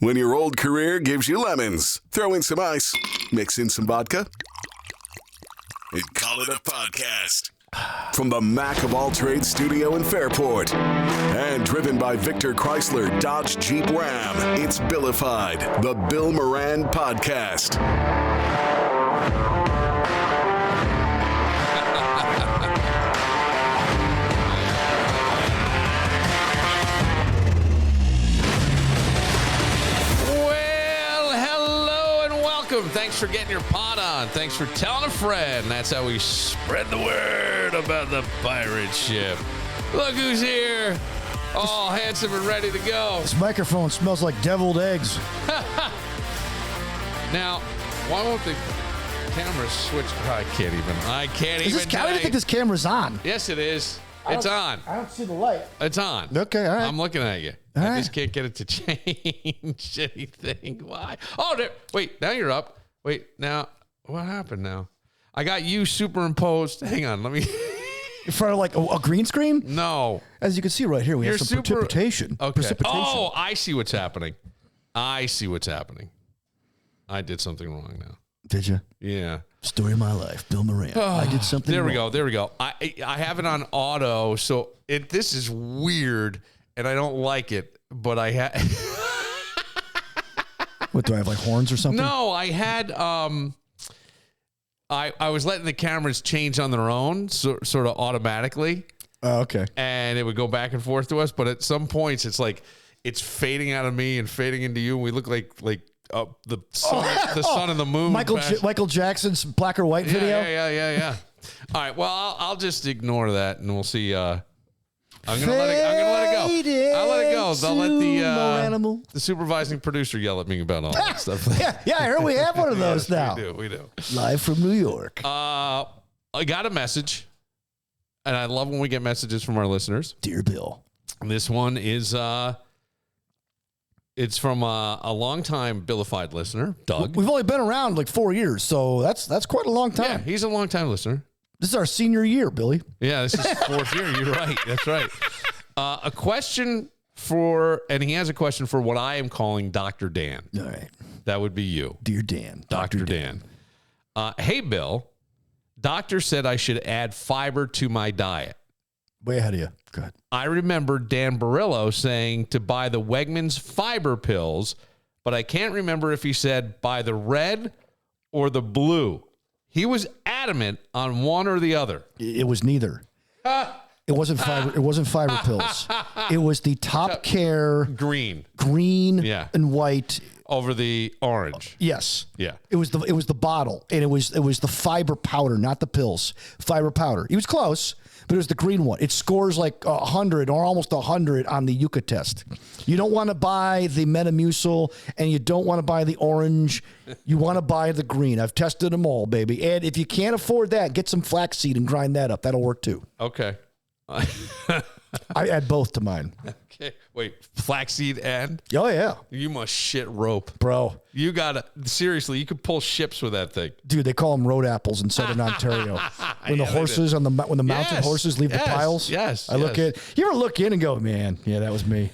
When your old career gives you lemons, throw in some ice, mix in some vodka, and call it a podcast. From the Mac of All Trades studio in Fairport, and driven by Victor Chrysler Dodge Jeep Ram, it's Billified, the Bill Moran Podcast. Thanks for getting your pot on. Thanks for telling a friend. That's how we spread the word about the pirate ship. Look who's here. All handsome and ready to go. This microphone smells like deviled eggs. Now, why won't the camera switch? I can't even. I don't even think this camera's on. Yes, it is. It's on. I don't see the light. It's on. Okay, all right. I'm looking at you. All I right. just can't get it to change anything. Why? Oh, there. Wait, now you're up. Wait, now, what happened now? I got you superimposed. Hang on, let me. In front of like a green screen? No. As you can see right here, we have some precipitation. Okay. Oh, I see what's happening. I did something wrong now. Did you? Yeah. Story of my life, Bill Moran. I did something wrong. There we go. I have it on auto, so this is weird, and I don't like it, but I have... What, do I have like horns or something? No, I had... I was letting the cameras change on their own, sort of automatically. Oh, okay. And it would go back and forth to us, but at some points, it's like it's fading out of me and fading into you, and we look like the sun and the moon. Michael Jackson's black or white video? Yeah. All right, well, I'll just ignore that, and we'll see. I'm gonna let it go. I'll let it go. I'll let the supervising producer yell at me about all that stuff. Yeah, I heard we have one of those now. We do. Live from New York. I got a message, and I love when we get messages from our listeners. Dear Bill. This one is it's from a longtime Billified listener, Doug. We've only been around like 4 years, so that's quite a long time. Yeah, he's a longtime listener. This is our senior year, Billy. Yeah, this is fourth year. You're right. That's right. A question and he has a question for what I am calling Dr. Dan. All right. That would be you. Dear Dan. Dr. Dan. Hey, Bill. Doctor said I should add fiber to my diet. Way ahead of you. Go ahead. I remember Dan Barillo saying to buy the Wegmans fiber pills, but I can't remember if he said buy the red or the blue. He was adamant on one or the other. It was neither. It wasn't fiber. It wasn't fiber pills. It was the TopCare green, and white over the orange. Yes. Yeah. It was the bottle, and it was the fiber powder, not the pills. Fiber powder. He was close, but it was the green one. It scores like 100 or almost 100 on the Yucca test. You don't want to buy the Metamucil, and you don't want to buy the orange. You want to buy the green. I've tested them all, baby. And if you can't afford that, get some flaxseed and grind that up. That'll work too. Okay. I add both to mine. Okay. Wait, flaxseed and? Oh, yeah. You must shit rope. Bro. You gotta, seriously, you could pull ships with that thing. Dude, they call them road apples in southern Ontario. When the horses when the mounted horses leave the piles. Yes. You ever look in and go, man, yeah, that was me.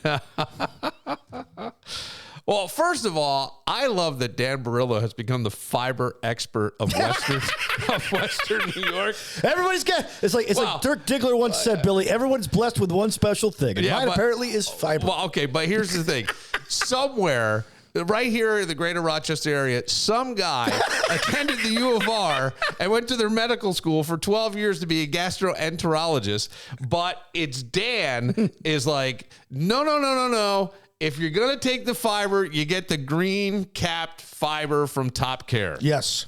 Well, first of all, I love that Dan Barillo has become the fiber expert of Western New York. Everybody's got it's like Dirk Diggler once said, Billy, everyone's blessed with one special thing. And mine apparently is fiber. Well, okay, but here's the thing. Somewhere right here in the greater Rochester area, some guy attended the U of R and went to their medical school for 12 years to be a gastroenterologist, but it's Dan is like, no. If you're going to take the fiber, you get the green capped fiber from TopCare. Yes.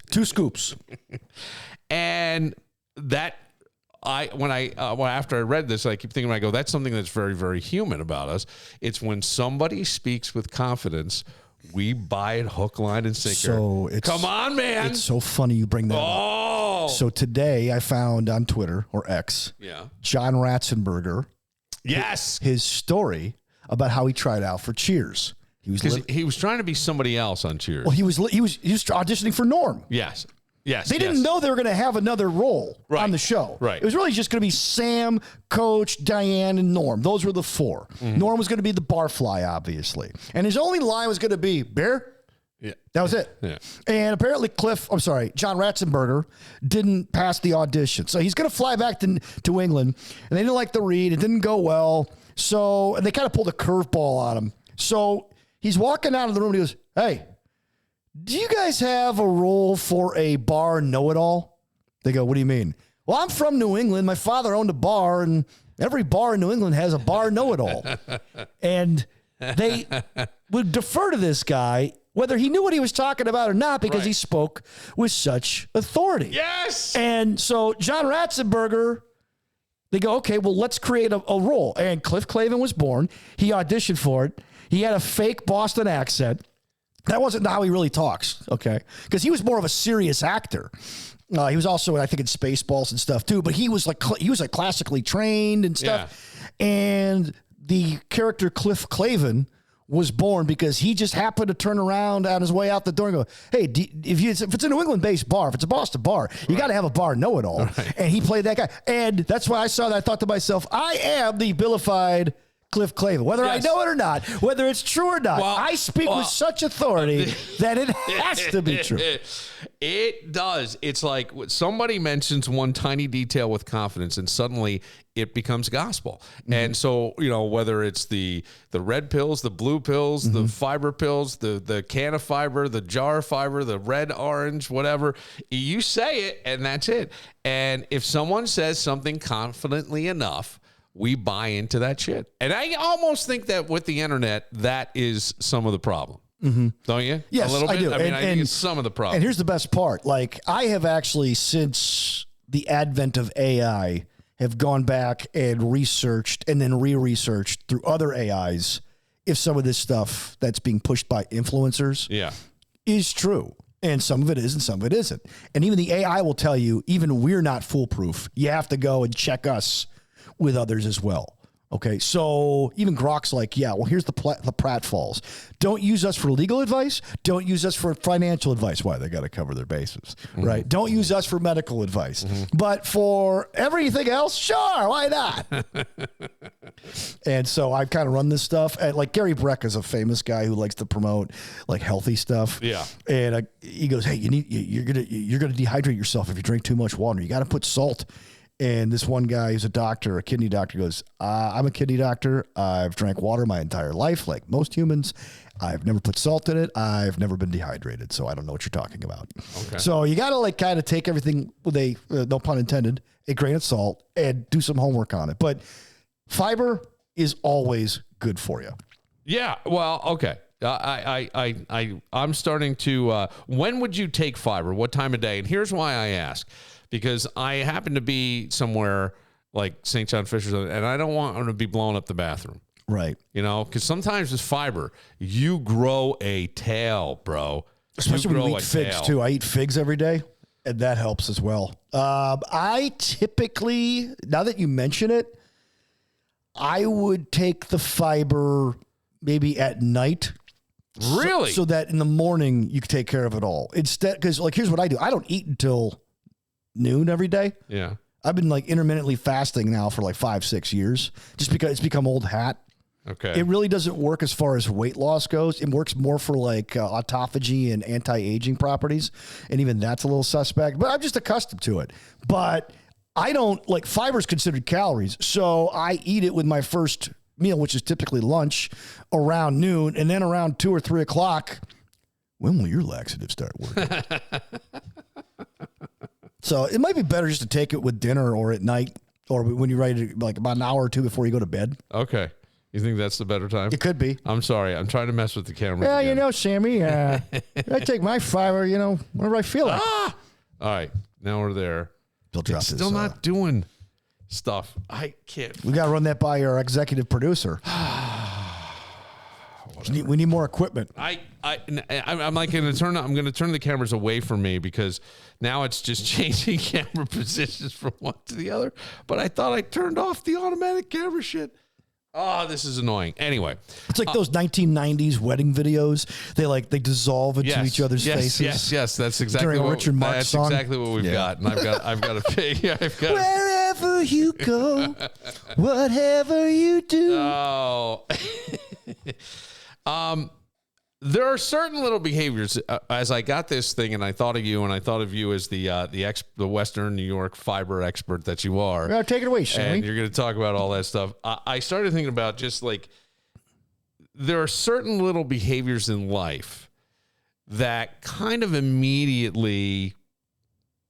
2 scoops. And that after I read this, I keep thinking, I go, that's something that's very, very human about us. It's when somebody speaks with confidence, we buy it hook, line, and sinker. Come on, man. It's so funny you bring that up. So today I found on Twitter or X, John Ratzenberger. Yes. His story about how he tried out for Cheers. He was trying to be somebody else on Cheers. Well, he was auditioning for Norm. Yes. Yes. They didn't know they were going to have another role on the show. Right. It was really just going to be Sam, Coach, Diane, and Norm. Those were the four. Norm was going to be the barfly, obviously. And his only line was going to be, Bear? Yeah. That was it. Yeah. And apparently John Ratzenberger didn't pass the audition. So he's going to fly back to England. And they didn't like the read. It didn't go well. So and they kind of pulled a curveball on him. So he's walking out of the room and he goes, hey, do you guys have a role for a bar know-it-all? They go, what do you mean? Well, I'm from New England. My father owned a bar, and every bar in New England has a bar know-it-all. And they would defer to this guy, whether he knew what he was talking about or not, because he spoke with such authority. Yes! And so John Ratzenberger, they go, okay, well, let's create a role. And Cliff Clavin was born. He auditioned for it. He had a fake Boston accent. That wasn't how he really talks, okay? Because he was more of a serious actor. He was also, I think, in Spaceballs and stuff too. But he was like classically trained and stuff. Yeah. And the character Cliff Clavin was born because he just happened to turn around on his way out the door and go, hey, if it's a New England-based bar, if it's a Boston bar, you got to have a bar know-it-all. Right. And he played that guy. And that's why I saw that. I thought to myself, I am the Billified Cliff Clavin, whether I know it or not, whether it's true or not. Well, I speak with such authority that it has to be true. It does. It's like somebody mentions one tiny detail with confidence, and suddenly it becomes gospel. Mm-hmm. And so, whether it's the red pills, the blue pills, the fiber pills, the can of fiber, the jar of fiber, the red, orange, whatever, you say it, and that's it. And if someone says something confidently enough, we buy into that shit. And I almost think that with the internet, that is some of the problem. Mm-hmm. Don't you? Yes, a little bit? I do. I mean, I think it's some of the problem. And here's the best part. Like, I have actually, since the advent of AI, have gone back and researched and then re-researched through other AIs if some of this stuff that's being pushed by influencers is true. And some of it is and some of it isn't. And even the AI will tell you, even we're not foolproof. You have to go and check us with others as well. Okay, so even Grok's like, here's the pratfalls. Don't use us for legal advice. Don't use us for financial advice. Why? They got to cover their bases, right? Don't use us for medical advice. But for everything else, sure, why not? And so I've kind of run this stuff. And like Gary Breck is a famous guy who likes to promote like healthy stuff. Yeah. And he goes, hey, you're gonna dehydrate yourself if you drink too much water. You got to put salt. And this one guy who's a kidney doctor, goes, I'm a kidney doctor. I've drank water my entire life, like most humans. I've never put salt in it. I've never been dehydrated, so I don't know what you're talking about. Okay. So you got to kind of take everything with a, no pun intended, a grain of salt and do some homework on it. But fiber is always good for you. Yeah, well, okay. I'm starting to, when would you take fiber? What time of day? And here's why I ask. Because I happen to be somewhere like St. John Fisher's, and I don't want them to be blowing up the bathroom. Right. Because sometimes with fiber, you grow a tail, bro. Especially when you eat figs, too. I eat figs every day, and that helps as well. I typically, now that you mention it, I would take the fiber maybe at night. Really? So that in the morning, you can take care of it all. Instead, because here's what I do. I don't eat until noon every day. Yeah. I've been intermittently fasting now for 5-6 years just because it's become old hat. Okay. It really doesn't work as far as weight loss goes. It works more for autophagy and anti-aging properties. And even that's a little suspect, but I'm just accustomed to it. But I don't fiber's considered calories. So I eat it with my first meal, which is typically lunch around noon. And then around 2 or 3 o'clock, when will your laxative start working? So it might be better just to take it with dinner or at night or when you're ready to, about an hour or two before you go to bed. Okay. You think that's the better time? It could be. I'm sorry. I'm trying to mess with the camera. Yeah, again. Sammy, I take my fiber, whenever I feel like. All right. Now we're there. It's still not doing stuff. I can't. We got to run that by our executive producer. We need more equipment. I'm going to turn the cameras away from me because now it's just changing camera positions from one to the other. But I thought I turned off the automatic camera shit. Oh, this is annoying. Anyway. It's like those 1990s wedding videos. They dissolve into each other's faces. Yes. That's exactly during a Richard Marx song. Exactly what we've got. And I've got to pay. Wherever you go, whatever you do. Oh. There are certain little behaviors. As I got this thing, and I thought of you, and I thought of you as the Western New York fiber expert that you are. Yeah, take it away, Sammy. And you're going to talk about all that stuff. I started thinking about just like there are certain little behaviors in life that kind of immediately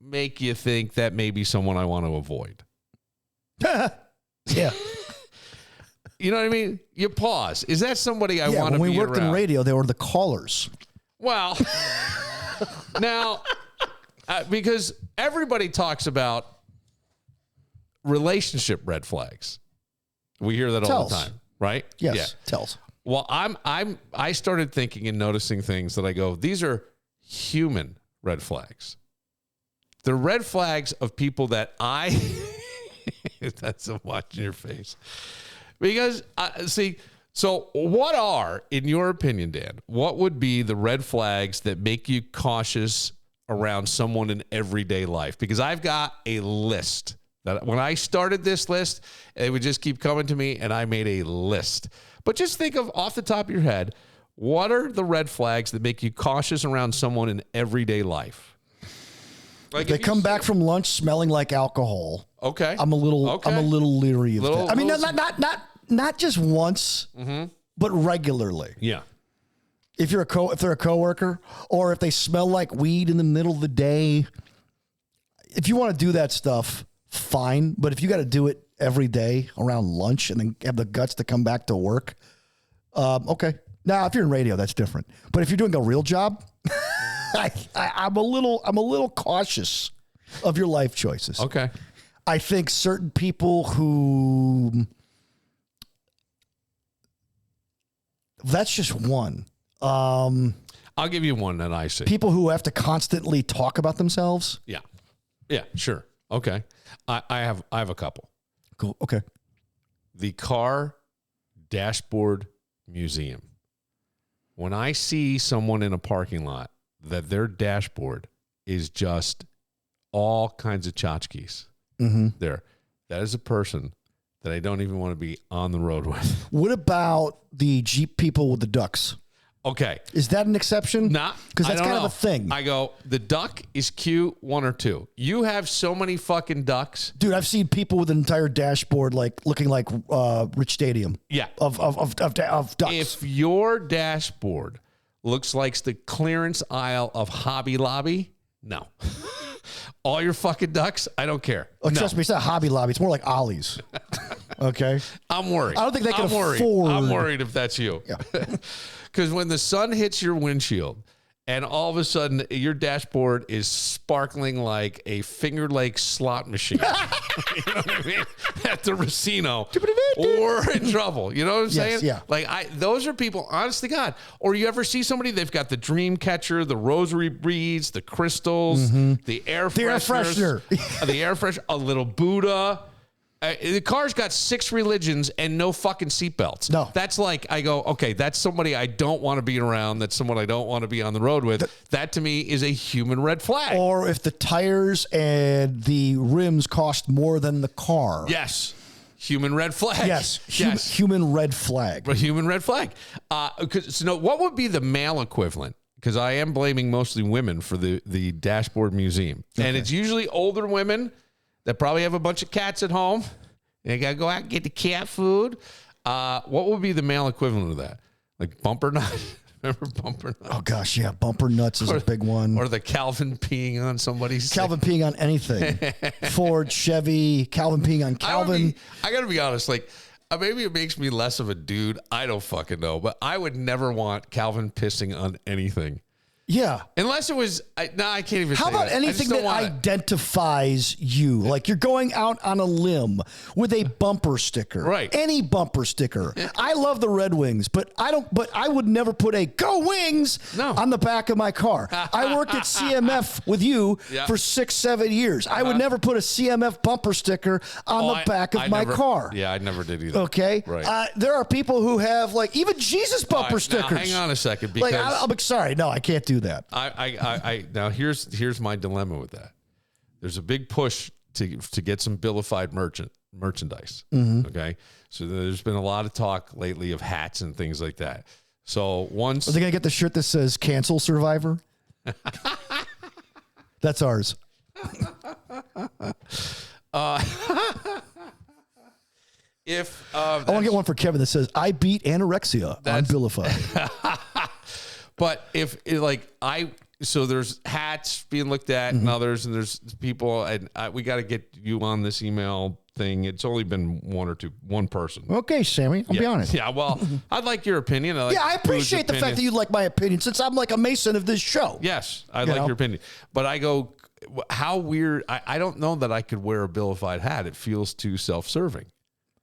make you think that may be someone I want to avoid. Yeah. You know what I mean? You pause. Is that somebody I want to be around? When we worked in radio, they were the callers. Well, now, because everybody talks about relationship red flags. We hear that all the time, right? Yes, yeah. tells. Well, I started thinking and noticing things that I go, these are human red flags. They're red flags of people that that's a watch in your face. Because, so what are, in your opinion, Dan, what would be the red flags that make you cautious around someone in everyday life? Because I've got a list. That when I started this list, it would just keep coming to me, and I made a list. But just think of, off the top of your head, what are the red flags that make you cautious around someone in everyday life? Like they come back from lunch smelling like alcohol. Okay. I'm a little leery of that. I mean, not just once, but regularly. Yeah. If they're a coworker, or if they smell like weed in the middle of the day, if you want to do that stuff, fine. But if you got to do it every day around lunch and then have the guts to come back to work, okay. Now, if you're in radio, that's different. But if you're doing a real job, I'm a little cautious of your life choices. Okay. I think certain people who, that's just one. I'll give you one that I see. People who have to constantly talk about themselves. Yeah. Yeah, sure. Okay. I have a couple. Cool. Okay. The car dashboard museum. When I see someone in a parking lot that their dashboard is just all kinds of tchotchkes there, that is a person that I don't even want to be on the road with. What about the Jeep people with the ducks? Okay. Is that an exception? Not because that's kind of a thing. I go, the duck is cute, one or two. You have so many fucking ducks. Dude, I've seen people with an entire dashboard like looking like Rich Stadium. Yeah. Of ducks. If your dashboard looks like the clearance aisle of Hobby Lobby, no. All your fucking ducks, I don't care. Oh, trust me, it's not Hobby Lobby. It's more like Ollie's. Okay? I'm worried. I don't think they can afford. I'm worried if that's you. Yeah. Because when the sun hits your windshield and all of a sudden your dashboard is sparkling like a Finger Lakes slot machine, you know what I mean? At the Racino, or in trouble. You know what I'm saying? Yeah. Like those are people, honest to God. Or you ever see somebody, they've got the dream catcher, the rosary beads, the crystals, the air freshener, the air freshener, a little Buddha. The car's got 6 religions and no fucking seatbelts. No. That's like, I go, okay, that's somebody I don't want to be around. That's someone I don't want to be on the road with. That to me is a human red flag. Or if the tires and the rims cost more than the car. Yes. Human red flag. Yes. Human red flag. A human red flag. So what would be the male equivalent? Because I am blaming mostly women for the dashboard museum. Okay. And it's usually older women that probably have a bunch of cats at home. They got to go out and get the cat food. What would be the male equivalent of that? Like bumper nuts? Remember bumper nuts? Oh, gosh, yeah. Bumper nuts is a big one. Or the Calvin peeing on somebody's... Calvin peeing on anything. Ford, Chevy, Calvin peeing on Calvin. I got to be honest. Like, maybe it makes me less of a dude. I don't fucking know. But I would never want Calvin pissing on anything. Yeah. Unless it was, I can't even How say about that. anything that identifies you? Like you're going out on a limb with a bumper sticker. Right. Any bumper sticker. I love the Red Wings, but I would never put a Go Wings on the back of my car. I worked at CMF with you for 6-7 years. I would never put a CMF bumper sticker on the back of my car. Yeah, I never did either. Okay. Right. There are people who have like even Jesus bumper stickers. Now, hang on a second, because I'm sorry. No, I can't do that. I now here's my dilemma with that. There's a big push to get some Billified merchandise. Okay, so there's been a lot of talk lately of hats and things like that. So once are they gonna get the shirt that says "Cancel Survivor"? That's ours. If I want to get one for Kevin that says "I beat anorexia on Billified." But so there's hats being looked at and others, and there's people, and we got to get you on this email thing. It's only been one person. Okay, Sammy, I'll be honest. Yeah, well, I'd like your opinion. I appreciate the fact that you like my opinion, since I'm like a Mason of this show. Yes, I like your opinion. But I go, how weird. I don't know that I could wear a Billified hat. It feels too self-serving.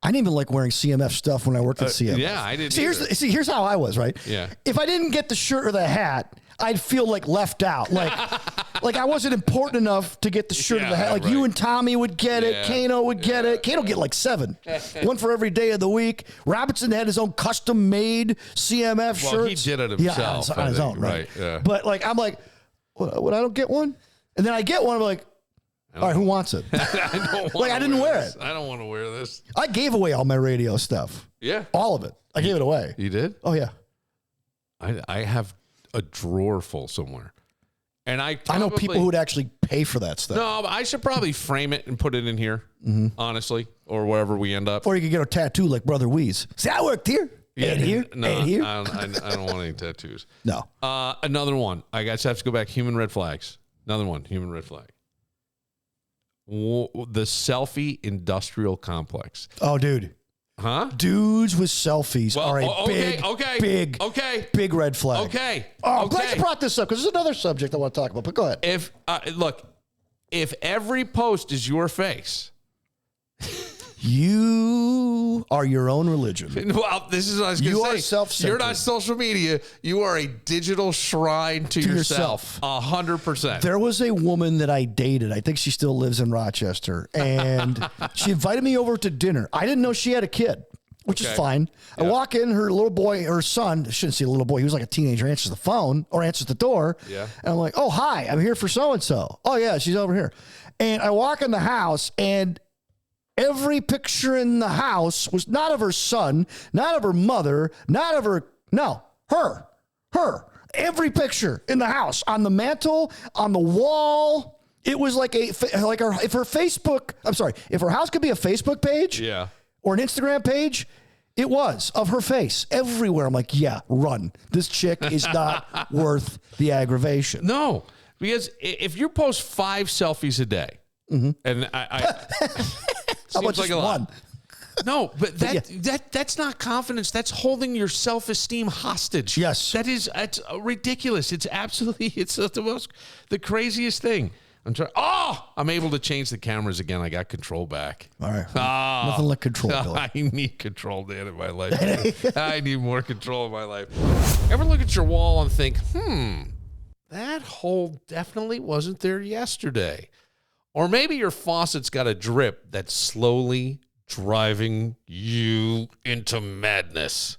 I didn't even like wearing CMF stuff when I worked at CMF. Yeah, I didn't. Here's how I was, right? Yeah. If I didn't get the shirt or the hat, I'd feel like left out, like I wasn't important enough to get the shirt or the hat. Like you and Tommy would get it, Kano would get it. Kano get like 7, one for every day of the week. Robinson had his own custom-made CMF shirts. Well, he did it himself. Yeah, on his own, right? Yeah. But like, I'm like, what? I don't get one, and then I get one. I'm like, all right, who wants it? I didn't wear it. I don't want to wear this. I gave away all my radio stuff. Yeah. All of it. I gave it away. You did? Oh, yeah. I have a drawer full somewhere. And I know people who would actually pay for that stuff. No, but I should probably frame it and put it in here, honestly, or wherever we end up. Or you could get a tattoo like Brother Weeze. See, I worked here. And here. No, and here. I don't want any tattoos. No. Another one. I guess I have to go back. Human red flags. Another one. Human red flag. The selfie industrial complex. Oh, dude. Huh? Dudes with selfies are a big red flag. Okay. Oh, I'm glad you brought this up because there's another subject I want to talk about. But go ahead. If every post is your face, you are your own religion. Well, this is what I was going to say. You are self-centered. You're not social media. You are a digital shrine to yourself. 100%. There was a woman that I dated. I think she still lives in Rochester. And she invited me over to dinner. I didn't know she had a kid, which is fine. Yeah. I walk in, her little boy, her son, I shouldn't say a little boy. He was like a teenager, answers the phone or answers the door. Yeah. And I'm like, oh, hi, I'm here for so-and-so. Oh, yeah, she's over here. And I walk in the house, and every picture in the house was not of her son, not of her mother, her. Every picture in the house, on the mantle, on the wall. It was like if her house could be a Facebook page, or an Instagram page, it was of her face everywhere. I'm like, yeah, run. This chick is not worth the aggravation. No, because if you post 5 selfies a day, and I how about like just one? No, but that's not confidence. That's holding your self-esteem hostage. Yes, that's ridiculous. It's absolutely the craziest thing. I'm able to change the cameras again. I got control back. All right, nothing like control. I need control, Dan, in my life. I need more control in my life. Ever look at your wall and think, that hole definitely wasn't there yesterday? Or maybe your faucet's got a drip that's slowly driving you into madness.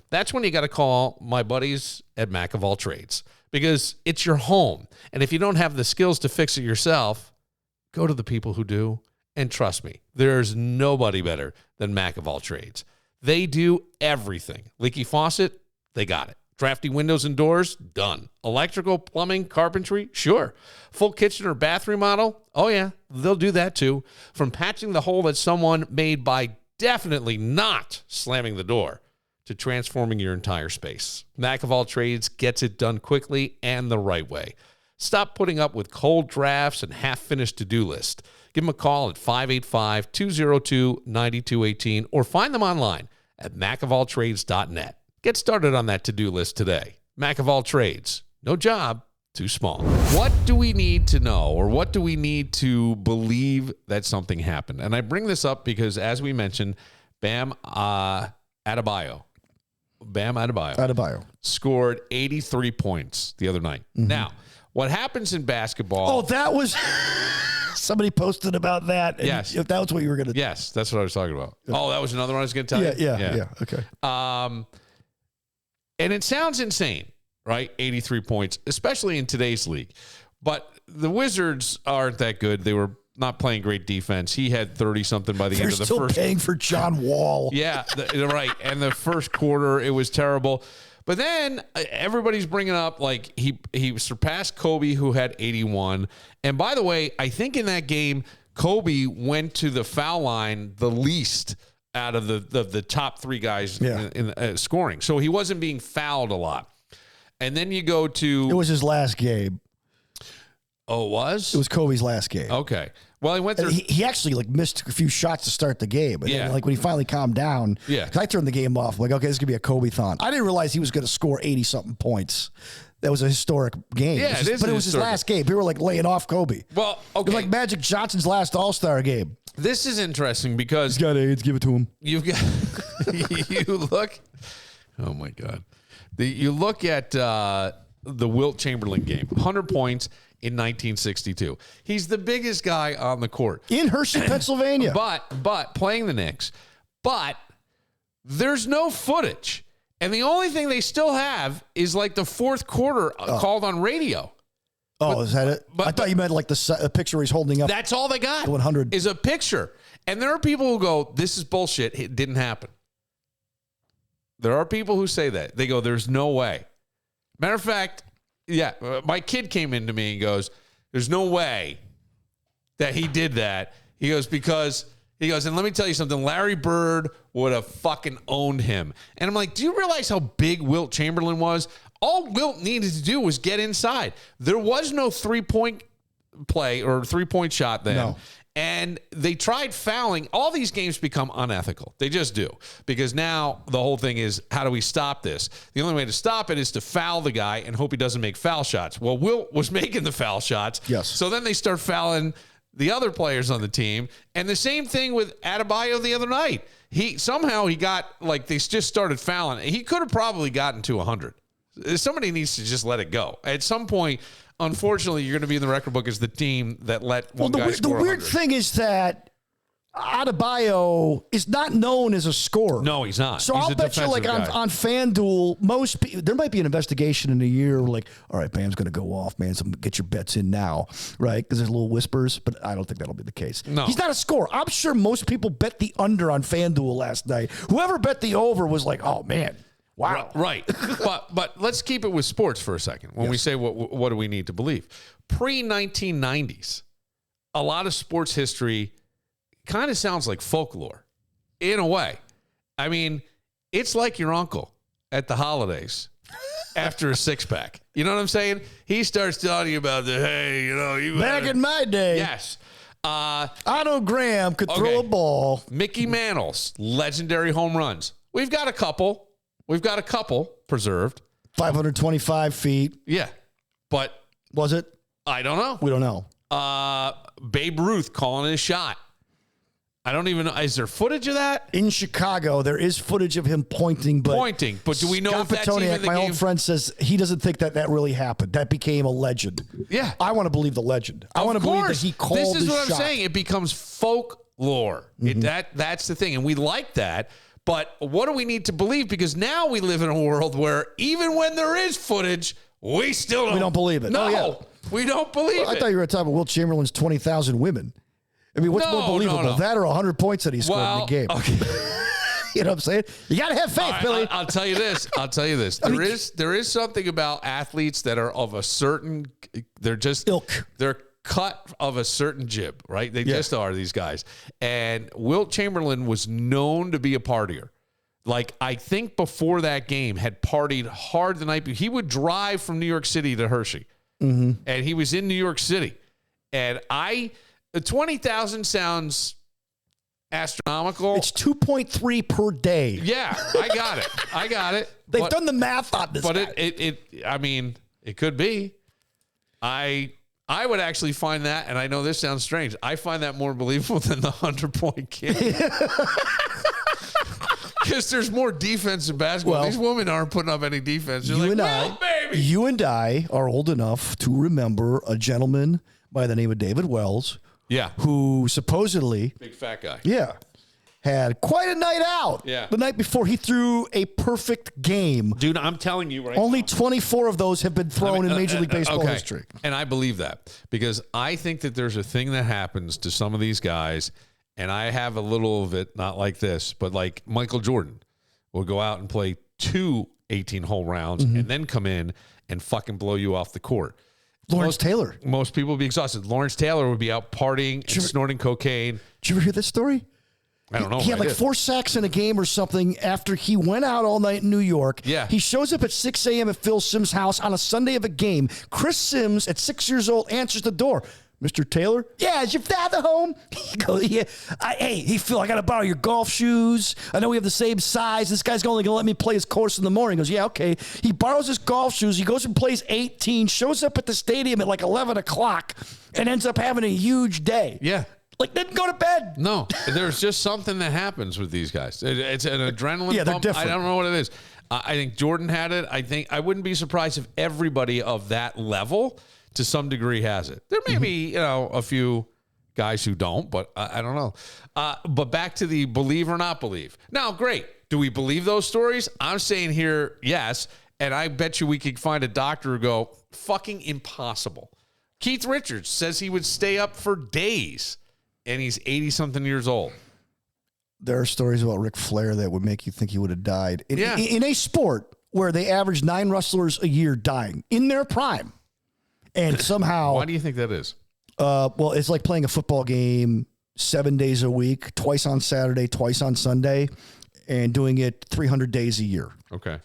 That's when you got to call my buddies at Mac of All Trades, because it's your home. And if you don't have the skills to fix it yourself, go to the people who do. And trust me, there's nobody better than Mac of All Trades. They do everything. Leaky faucet, they got it. Drafty windows and doors, done. Electrical, plumbing, carpentry, sure. Full kitchen or bathroom model, oh yeah, they'll do that too. From patching the hole that someone made by definitely not slamming the door to transforming your entire space. Mac of All Trades gets it done quickly and the right way. Stop putting up with cold drafts and half-finished to-do lists. Give them a call at 585-202-9218 or find them online at macofalltrades.net. Get started on that to-do list today. Mac of All Trades. No job too small. What do we need to know, or what do we need to believe that something happened? And I bring this up because, as we mentioned, Bam Adebayo scored 83 points the other night. Mm-hmm. Now, what happens in basketball? Oh, that was somebody posted about that. Yes, if that was what you were going to. Yes, that's what I was talking about. Oh, that was another one I was going to tell you. Yeah. Okay. And it sounds insane, right? 83 points, especially in today's league. But the Wizards aren't that good. They were not playing great defense. He had 30-something by the end of the still first. Paying for John Wall. Yeah, right. And the first quarter, it was terrible. But then everybody's bringing up, like, he surpassed Kobe, who had 81. And by the way, I think in that game, Kobe went to the foul line the least out of the top three guys in scoring. So he wasn't being fouled a lot. And then you go to... It was his last game. Oh, it was? It was Kobe's last game. Okay. Well, he went through... He actually missed a few shots to start the game. And then, when he finally calmed down, because I turned the game off. Like, okay, this is going to be a Kobe-thon. I didn't realize he was going to score 80-something points. That was a historic game. Yeah, but it was his last game. People were, like, laying off Kobe. Well, okay. It was like Magic Johnson's last All-Star game. This is interesting because... He's got AIDS. Give it to him. You've got... you look... Oh, my God. You look at the Wilt Chamberlain game. 100 points in 1962. He's the biggest guy on the court. In Hershey, Pennsylvania. But playing the Knicks. But there's no footage. And the only thing they still have is like the fourth quarter called on radio. Oh, is that it? I thought you meant like the picture he's holding up. That's all they got. The 100 is a picture. And there are people who go, this is bullshit. It didn't happen. There are people who say that. They go, there's no way. Matter of fact, my kid came into me and goes, there's no way that he did that. He goes, and let me tell you something, Larry Bird would have fucking owned him. And I'm like, do you realize how big Wilt Chamberlain was? All Wilt needed to do was get inside. There was no 3-point play or 3-point shot then. No. And they tried fouling. All these games become unethical. They just do. Because now the whole thing is, how do we stop this? The only way to stop it is to foul the guy and hope he doesn't make foul shots. Well, Wilt was making the foul shots. Yes. So then they start fouling the other players on the team. And the same thing with Adebayo the other night. They just started fouling. He could have probably gotten to 100. Somebody needs to just let it go. At some point, unfortunately, you're going to be in the record book as the team that let one guy score 100. The weird thing is that Adebayo is not known as a scorer. No, he's not. So he's I'll bet you, like on FanDuel, most people, there might be an investigation in a year. Like, all right, Bam's going to go off, man. So get your bets in now, right? Because there's little whispers, but I don't think that'll be the case. No, he's not a scorer. I'm sure most people bet the under on FanDuel last night. Whoever bet the over was like, oh man. Wow. Right. but let's keep it with sports for a second. When we say what do we need to believe? Pre-1990s, a lot of sports history kind of sounds like folklore in a way. I mean, it's like your uncle at the holidays after a six-pack. You know what I'm saying? He starts telling you about back in my day. Yes. Otto Graham could throw a ball. Mickey Mantle's legendary home runs. We've got a couple preserved. 525 feet. Yeah. But was it? I don't know. We don't know. Babe Ruth calling his shot. I don't even know. Is there footage of that? In Chicago, there is footage of him pointing. But do we know Scott if that's even the my game? old friend, says he doesn't think that really happened. That became a legend. Yeah. I want to believe the legend. I want to believe that he called his shot. This is what I'm saying. It becomes folklore. Mm-hmm. That's the thing. And we like that. But what do we need to believe? Because now we live in a world where even when there is footage, we don't believe it. No, we don't believe it. I thought you were talking about Wilt Chamberlain's 20,000 women. I mean, what's more believable? No. That or 100 points that he scored in the game? Okay. You know what I'm saying? You got to have faith, Billy. I'll tell you this. There is something about athletes that are of a certain, they're just ilk. They're cut of a certain jib, right? They just are, these guys. And Wilt Chamberlain was known to be a partier. Like, I think before that game had partied hard the night before. He would drive from New York City to Hershey. Mm-hmm. And he was in New York City. And 20,000 sounds astronomical. It's 2.3 per day. Yeah, I got it. They've done the math on this. But it I mean, it could be. I would actually find that, and I know this sounds strange, I find that more believable than the 100-point game. Because there's more defense in basketball. These women aren't putting up any defense. You're baby. You and I are old enough to remember a gentleman by the name of David Wells. Yeah. Who supposedly... Big fat guy. Yeah. Had quite a night out. Yeah. The night before he threw a perfect game. Dude, I'm telling you right Only now. 24 of those have been thrown in Major League Baseball history. And I believe that because I think that there's a thing that happens to some of these guys, and I have a little of it, not like this, but like Michael Jordan will go out and play 2 18-hole rounds and then come in and fucking blow you off the court. Lawrence Taylor. Most people would be exhausted. Lawrence Taylor would be out partying and snorting cocaine. Did you ever hear this story? I don't know. He had like 4 sacks in a game or something after he went out all night in New York. Yeah. He shows up at 6 a.m. at Phil Simms' house on a Sunday of a game. Chris Simms, at 6 years old, answers the door. Mr. Taylor? Yeah, is your father home? He goes, yeah. Hey, Phil, I got to borrow your golf shoes. I know we have the same size. This guy's only going to let me play his course in the morning. He goes, yeah, okay. He borrows his golf shoes. He goes and plays 18, shows up at the stadium at like 11 o'clock, and ends up having a huge day. Yeah. Like, didn't go to bed. No, there's just something that happens with these guys. It's an adrenaline they're pump. different. I don't know what it is. I think Jordan had it. I wouldn't be surprised if everybody of that level to some degree has it. There may be, a few guys who don't, but I don't know. But back to the believe or not believe. Now, great. Do we believe those stories? I'm saying here, yes. And I bet you we could find a doctor who go, fucking impossible. Keith Richards says he would stay up for days, and he's 80-something years old. There are stories about Ric Flair that would make you think he would have died. Yeah. In a sport where they average 9 wrestlers a year dying in their prime. And somehow... Why do you think that is? Well, it's like playing a football game 7 days a week, twice on Saturday, twice on Sunday, and doing it 300 days a year. Okay?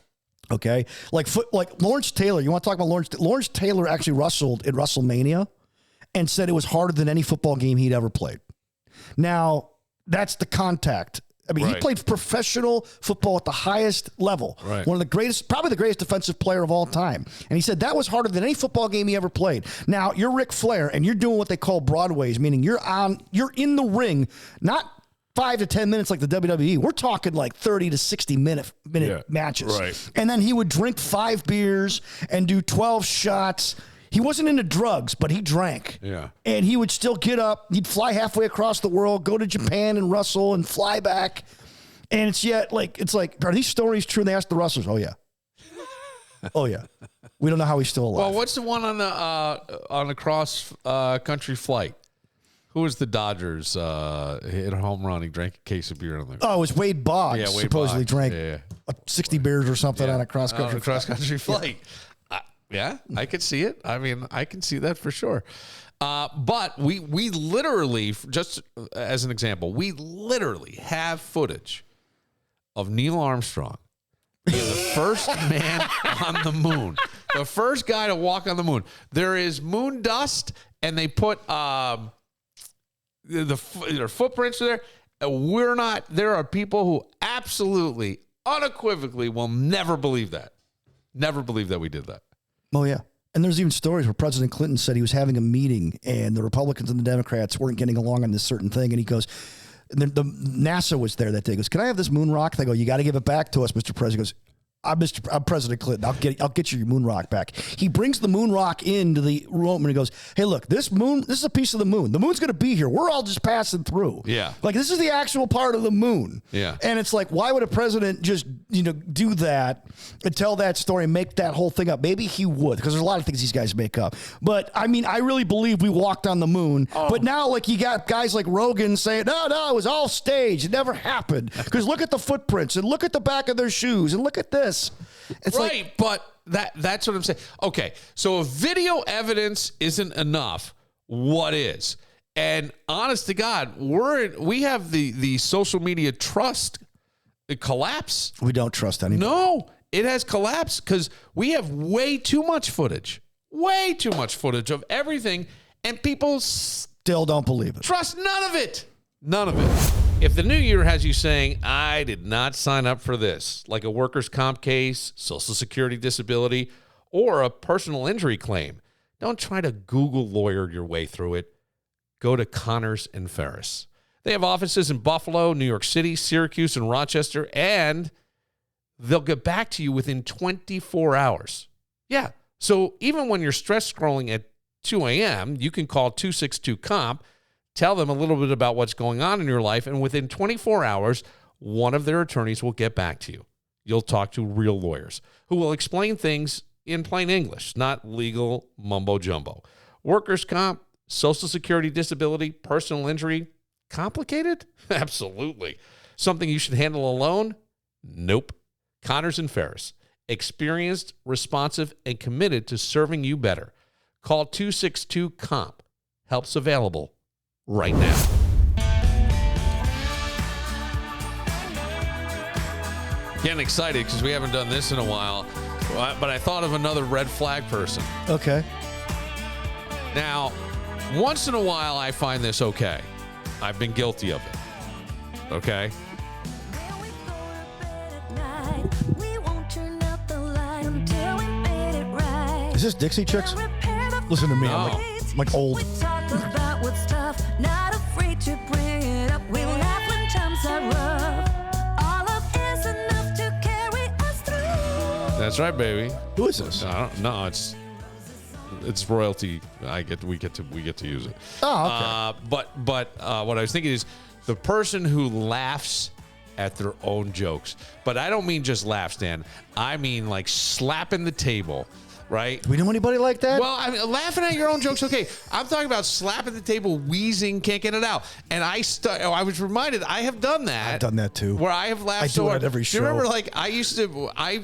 Like Lawrence Taylor. You want to talk about Lawrence? Lawrence Taylor actually wrestled at WrestleMania and said it was harder than any football game he'd ever played. Now, that's the contact. I mean, he played professional football at the highest level. Right. One of the greatest, probably the greatest defensive player of all time. And he said that was harder than any football game he ever played. Now, you're Ric Flair, and you're doing what they call broadways, meaning you're in the ring, not 5 to 10 minutes like the WWE. We're talking like 30 to 60 minute matches. Right. And then he would drink 5 beers and do 12 shots. He wasn't into drugs, but he drank. Yeah. And he would still get up. He'd fly halfway across the world, go to Japan and wrestle and fly back. And it's like, are these stories true? And they asked the wrestlers. Oh, yeah. Oh, yeah. We don't know how he's still alive. Well, what's the one on the cross country flight? Who was the Dodgers hit a home run? He drank a case of beer on the. Oh, it was Wade Boggs. Yeah, Wade supposedly Boggs. drank 60 beers or something on a cross country flight. Yeah, I could see it. I mean, I can see that for sure. But we literally, just as an example, we literally have footage of Neil Armstrong being the first man on the moon, the first guy to walk on the moon. There is moon dust, and they put their footprints there. We're not. There are people who absolutely, unequivocally will never believe that. Never believe that we did that. Oh, yeah. And there's even stories where President Clinton said he was having a meeting and the Republicans and the Democrats weren't getting along on this certain thing. And he goes, the NASA was there that day. He goes, can I have this moon rock? They go, you got to give it back to us, Mr. President. He goes, I'm President Clinton. I'll get you your moon rock back. He brings the moon rock into the room and he goes, hey, look, this is a piece of the moon. The moon's going to be here. We're all just passing through. Yeah. Like, this is the actual part of the moon. Yeah. And it's like, why would a president just, do that and tell that story and make that whole thing up? Maybe he would, because there's a lot of things these guys make up. But I mean, I really believe we walked on the moon. Oh. But now, like, you got guys like Rogan saying, no, it was all staged. It never happened. Because look at the footprints and look at the back of their shoes and look at this. It's right, but that's what I'm saying. Okay, so if video evidence isn't enough, what is? And honest to God, we have the social media trust collapse. We don't trust anybody. No, it has collapsed because we have way too much footage of everything, and people still don't believe it. Trust none of it. None of it. If the new year has you saying, I did not sign up for this, like a workers' comp case, Social Security disability, or a personal injury claim, Don't try to Google lawyer your way through it. Go to Connors and Ferris. They have offices in Buffalo, New York City, Syracuse, and Rochester, and they'll get back to you within 24 hours. Yeah. So even when you're stress scrolling at 2 a.m., you can call 262-COMP, tell them a little bit about what's going on in your life, and within 24 hours, one of their attorneys will get back to you. You'll talk to real lawyers who will explain things in plain English, not legal mumbo jumbo. Workers' comp, Social Security, disability, personal injury, complicated? Absolutely. Something you should handle alone? Nope. Connors and Ferris, experienced, responsive, and committed to serving you better. Call 262-COMP. Help's available right now. Getting excited because we haven't done this in a while, but I thought of another red flag person. Okay. Now, once in a while, I find this okay. I've been guilty of it. Okay? Is this Dixie Chicks? Listen to me. No. I'm like old. That's right, baby. Who is this? I don't know. It's royalty. We get to use it. Oh, okay. But what I was thinking is the person who laughs at their own jokes. But I don't mean just laughs, Dan. I mean like slapping the table, right? Do we know anybody like that? Well, I mean, laughing at your own jokes, okay. I'm talking about slapping the table, wheezing, can't get it out. And I was reminded I have done that. I've done that too. Where I have laughed I so do it hard. at every show. Do you remember, like, I used to, I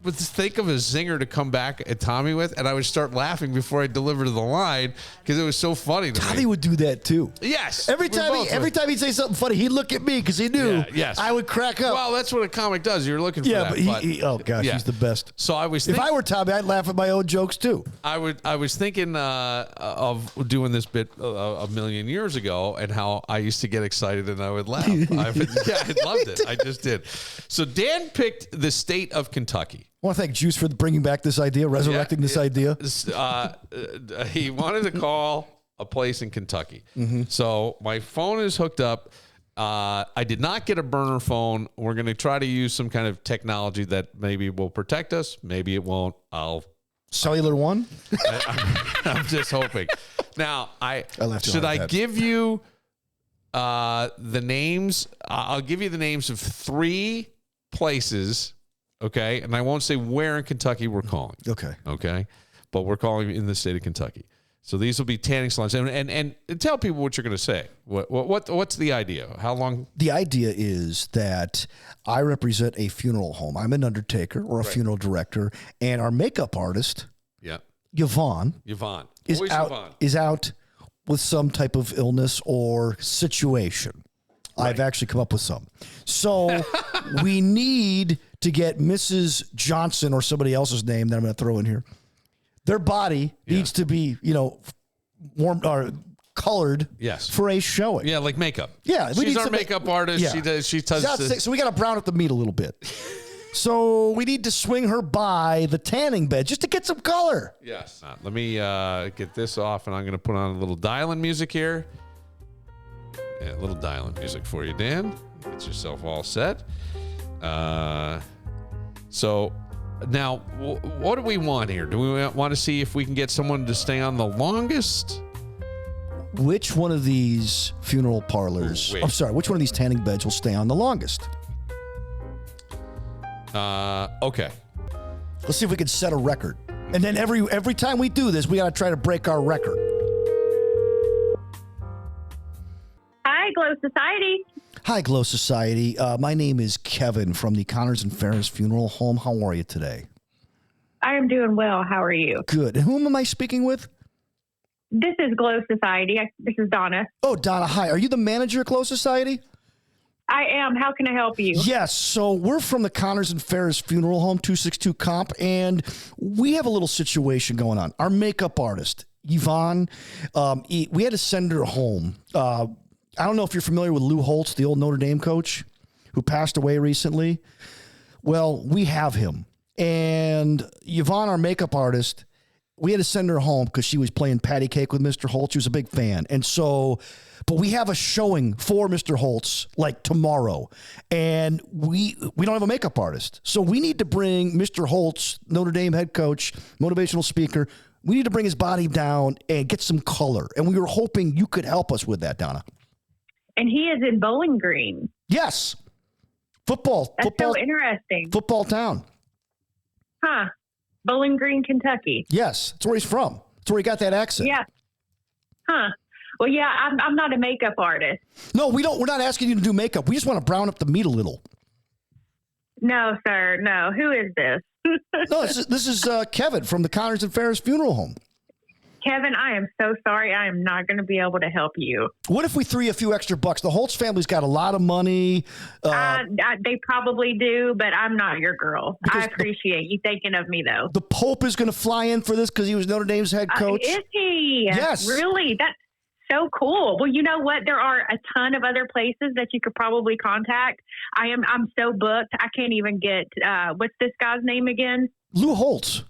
would think of a zinger to come back at Tommy with, and I would start laughing before I delivered the line because it was so funny to me. Tommy would do that too. Yes. Every time he'd say something funny, he'd look at me because he knew I would crack up. Well, that's what a comic does. You're looking for that. But oh gosh, he's the best. So I was. If I were Tommy, I'd laugh at my own jokes too. I was thinking of doing this bit a million years ago, and how I used to get excited and I would laugh. I loved it. I just did. So Dan picked the state of Kentucky. I want to thank Juice for bringing back this idea, resurrecting this idea. He wanted to call a place in Kentucky. Mm-hmm. So my phone is hooked up. I did not get a burner phone. We're going to try to use some kind of technology that maybe will protect us. Maybe it won't. Cellular One? I'm just hoping. Now, should I give you the names? I'll give you the names of 3 places. Okay, and I won't say where in Kentucky we're calling. Okay, but we're calling in the state of Kentucky. So these will be tanning salons, and tell people what you're going to say. What's the idea? How long? The idea is that I represent a funeral home. I'm an undertaker or a funeral director, and our makeup artist, Yvonne, is out with some type of illness or situation. Right. I've actually come up with some. So we need to get Mrs. Johnson or somebody else's name that I'm going to throw in here. Their body needs to be, warm or colored for a showing. Yeah, like makeup. Yeah. She's our makeup artist. Yeah. She does so we got to brown up the meat a little bit. So we need to swing her by the tanning bed just to get some color. Yes. Let me get this off, and I'm going to put on a little dialing music here. Yeah, a little dialing music for you, Dan. Get yourself all set. So now, what do we want here? Do we want to see if we can get someone to stay on the longest? Which one of these funeral parlors, which one of these tanning beds will stay on the longest? Okay. Let's see if we can set a record. And then every time we do this, we got to try to break our record. Hi, Glow Society. Hi, Glow Society. My name is Kevin from the Connors and Ferris Funeral Home. How are you today? I am doing well. How are you? Good. And whom am I speaking with? This is Glow Society. This is Donna. Oh, Donna. Hi. Are you the manager at Glow Society? I am. How can I help you? Yes. So we're from the Connors and Ferris Funeral Home, 262-COMP, and we have a little situation going on. Our makeup artist, Yvonne, we had to send her home. I don't know if you're familiar with Lou Holtz, the old Notre Dame coach who passed away recently. Well, we have him. And Yvonne, our makeup artist, we had to send her home because she was playing patty cake with Mr. Holtz. She was a big fan. And so, but we have a showing for Mr. Holtz like tomorrow. And we don't have a makeup artist. So we need to bring Mr. Holtz, Notre Dame head coach, motivational speaker. We need to bring his body down and get some color. And we were hoping you could help us with that, Donna. And he is in Bowling Green. Yes. Football. That's so interesting. Football town. Huh. Bowling Green, Kentucky. Yes. That's where he's from. That's where he got that accent. Yeah. Huh. Well, yeah, I'm not a makeup artist. No, we're not asking you to do makeup. We just want to brown up the meat a little. No, sir. No. Who is this? No, this is Kevin from the Connors and Ferris Funeral Home. Kevin, I am so sorry. I am not going to be able to help you. What if we threw you a few extra bucks? The Holtz family's got a lot of money. They probably do, but I'm not your girl. I appreciate you thinking of me, though. The Pope is going to fly in for this because he was Notre Dame's head coach. Is he? Yes. Really? That's so cool. Well, you know what? There are a ton of other places that you could probably contact. I'm so booked. I can't even get, what's this guy's name again? Lou Holtz.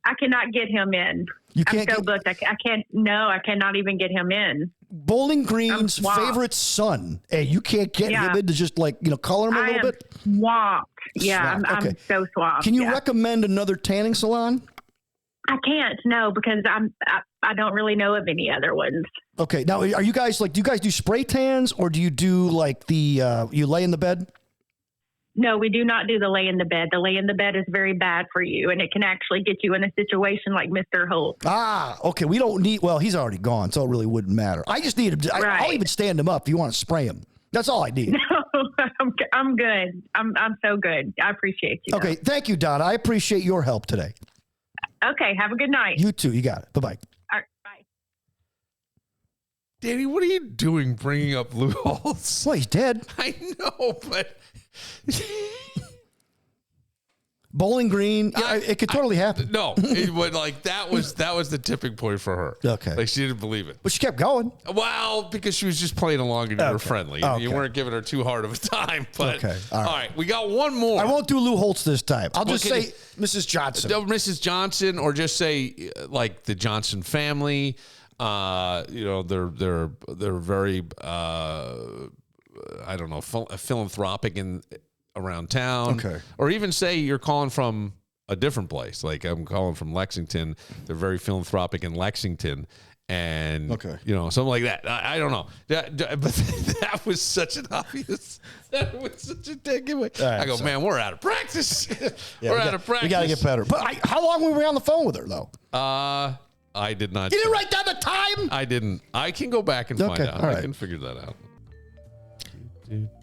I cannot get him in. I'm so booked. I can't. No, I cannot even get him in. Bowling Green's favorite son. Hey, you can't get him in to just color him a little bit? Swamped. Yeah, I'm so swamped. Can you recommend another tanning salon? I can't, no, because I don't really know of any other ones. Okay. Now, are you guys do you guys do spray tans or do you do you lay in the bed? No, we do not do the lay in the bed. The lay in the bed is very bad for you, and it can actually get you in a situation like Mr. Holt. Ah, okay. We don't need, he's already gone, so it really wouldn't matter. I just need him. I'll even stand him up if you want to spray him. That's all I need. No, I'm good. I'm so good. I appreciate you. Okay. Thank you, Donna. I appreciate your help today. Okay. Have a good night. You too. You got it. Bye-bye. All right, bye. Danny, what are you doing bringing up Lou Holtz? Well, he's dead. I know, but... Bowling Green, it could totally happen. No, it would, that was the tipping point for her. Okay. She didn't believe it. But she kept going. Well, because she was just playing along and you were friendly. Okay. You weren't giving her too hard of a time. But, okay. All right. We got one more. I won't do Lou Holtz this time. I'll just say Mrs. Johnson. Mrs. Johnson, or just say the Johnson family. They're very I don't know, philanthropic around town. Okay. Or even say you're calling from a different place. Like I'm calling from Lexington. They're very philanthropic in Lexington. And, something like that. I don't know. But that was such an obvious, that was such a takeaway. Right, I go, man, we're out of practice. We're out of practice. We got to get better. But how long were we on the phone with her, though? I did not. You didn't write down the time? I didn't. I can go back and find out. I can figure that out.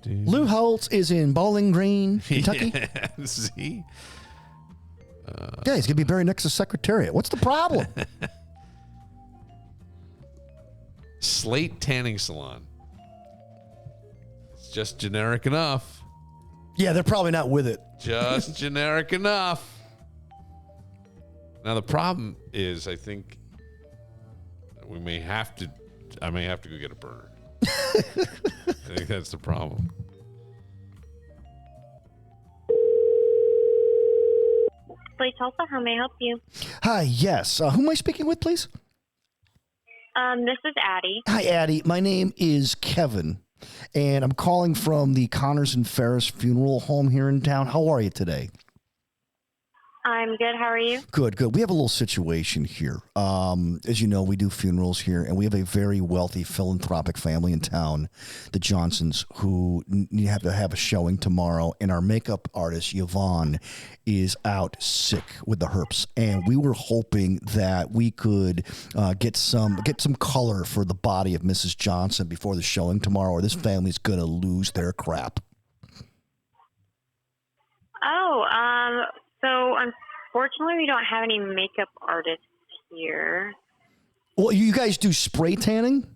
Lou Holtz is in Bowling Green, Kentucky. Yeah, see? Yeah, he's going to be buried next to Secretariat. What's the problem? Slate Tanning Salon. It's just generic enough. Yeah, they're probably not with it. Just generic enough. Now, the problem is, I think I may have to go get a burner. I think that's the problem. Please, Tulsa, how may I help you? Hi, yes. Who am I speaking with, please? This is Addie. Hi, Addie. My name is Kevin, and I'm calling from the Connors and Ferris Funeral Home here in town. How are you today? I'm good. How are you? Good, good. We have a little situation here. As you know, we do funerals here, and we have a very wealthy philanthropic family in town, the Johnsons, who have to have a showing tomorrow. And our makeup artist, Yvonne, is out sick with the herpes. And we were hoping that we could get some color for the body of Mrs. Johnson before the showing tomorrow, or this family's going to lose their crap. So unfortunately, we don't have any makeup artists here. Well, you guys do spray tanning?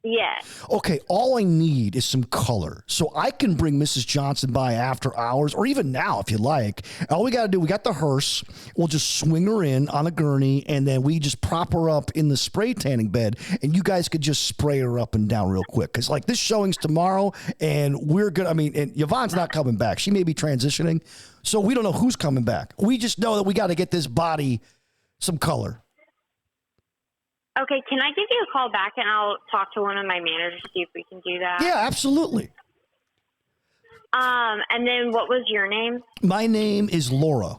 Yes. Okay, all I need is some color. So I can bring Mrs. Johnson by after hours, or even now if you like. All we got to do, we got the hearse. We'll just swing her in on a gurney, and then we just prop her up in the spray tanning bed, and you guys could just spray her up and down real quick. Because, this showing's tomorrow, and we're good. And Yvonne's not coming back. She may be transitioning, so we don't know who's coming back. We just know that we got to get this body some color. Okay, can I give you a call back and I'll talk to one of my managers to see if we can do that? Yeah, absolutely. And then what was your name? My name is Laura.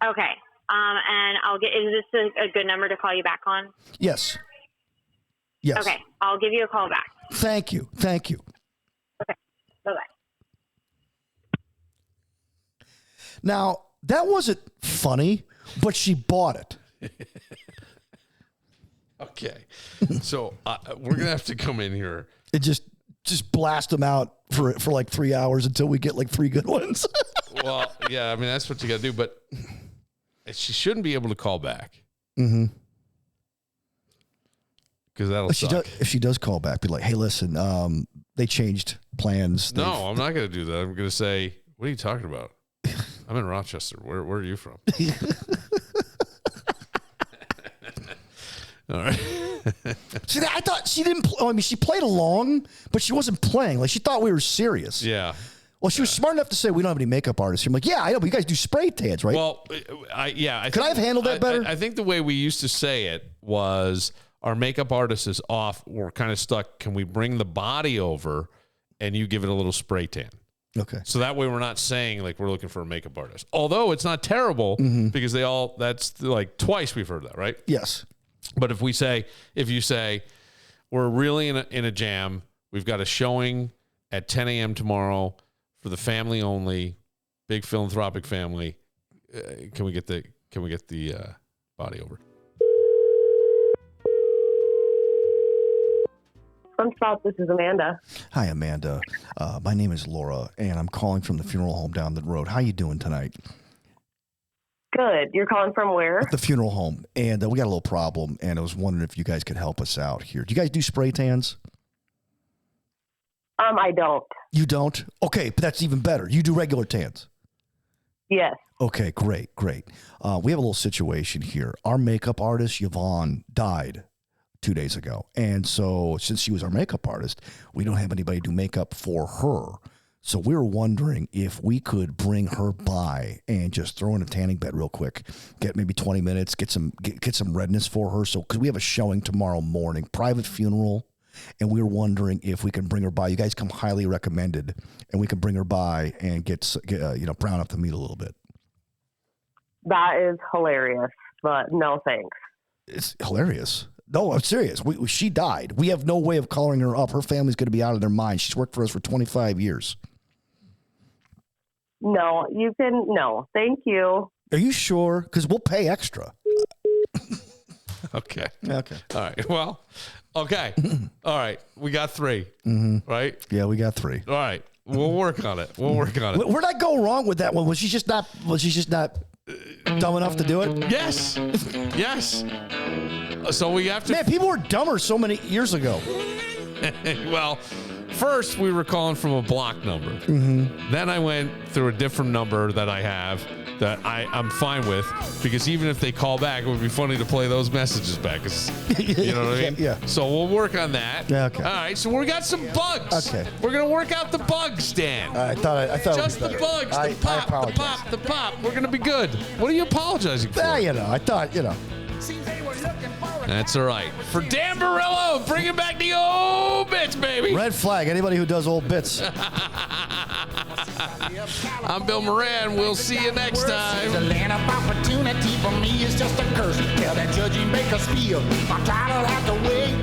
Okay. And is this a good number to call you back on? Yes. Yes. Okay, I'll give you a call back. Thank you. Thank you. Okay, bye-bye. Now, that wasn't funny, but she bought it. Okay. So we're going to have to come in here. It just blast them out for like 3 hours until we get like 3 good ones. Well, yeah, I mean, that's what you got to do, but she shouldn't be able to call back. Mm-hmm. Because that'll suck. If she does call back, be like, hey, listen, they changed plans. No, I'm not going to do that. I'm going to say, what are you talking about? I'm in Rochester. Where are you from? All right. See, I thought she didn't. I mean, she played along, but she wasn't playing. Like she thought we were serious. Yeah. Well, she was smart enough to say we don't have any makeup artists here. I'm like, yeah, I know, but you guys do spray tans, right? Well, Could I have handled that better? I think the way we used to say it was our makeup artist is off. We're kind of stuck. Can we bring the body over and you give it a little spray tan? Okay. So that way we're not saying like we're looking for a makeup artist. Although it's not terrible because that's like twice we've heard that, right? Yes. But if you say we're really in a jam, we've got a showing at 10 a.m. tomorrow for the family only, big philanthropic family. Can we get the body over? Stop. This is Amanda. Hi, Amanda. My name is Laura, and I'm calling from the funeral home down the road. How you doing tonight? Good. You're calling from where? The funeral home, and we got a little problem, and I was wondering if you guys could help us out here. Do you guys do spray tans? I don't. You don't? Okay, but that's even better. You do regular tans? Yes. Okay, great. We have a little situation here. Our makeup artist, Yvonne, died 2 days ago, and so since she was our makeup artist, we don't have anybody do makeup for her. So we were wondering if we could bring her by and just throw in a tanning bed real quick, get maybe 20 minutes, get some redness for her. So because we have a showing tomorrow morning, private funeral, and we were wondering if we can bring her by. You guys come highly recommended, and we can bring her by and get brown up the meat a little bit. That is hilarious, but no thanks. It's hilarious. No, I'm serious. She died. We have no way of coloring her up. Her family's going to be out of their mind. She's worked for us for 25 years. No, you can. No, thank you. Are you sure? Because we'll pay extra. Okay. All right. Well, okay. All right. We got 3. Right? Yeah, we got 3. All right. We'll work on it. Where'd I go wrong with that one? Was she just not dumb enough to do it? Yes. So we have to. Man, people were dumber so many years ago. Well, first we were calling from a block number. Then I went through a different number that I have that I'm fine with, because even if they call back, it would be funny to play those messages back. You know what I mean? Yeah. So we'll work on that. Yeah, okay. All right. So we got some bugs. Okay. We're gonna work out the bugs, Dan. I thought Just the bugs. The pop. We're gonna be good. What are you apologizing for? Yeah, I thought. That's all right. For Dan Barillo, bringing back the old bits, baby. Red flag. Anybody who does old bits. I'm Bill Moran. We'll see you next time. The land of opportunity for me is just a curse. Tell that judge he make us feel. I'm tired of have to wait.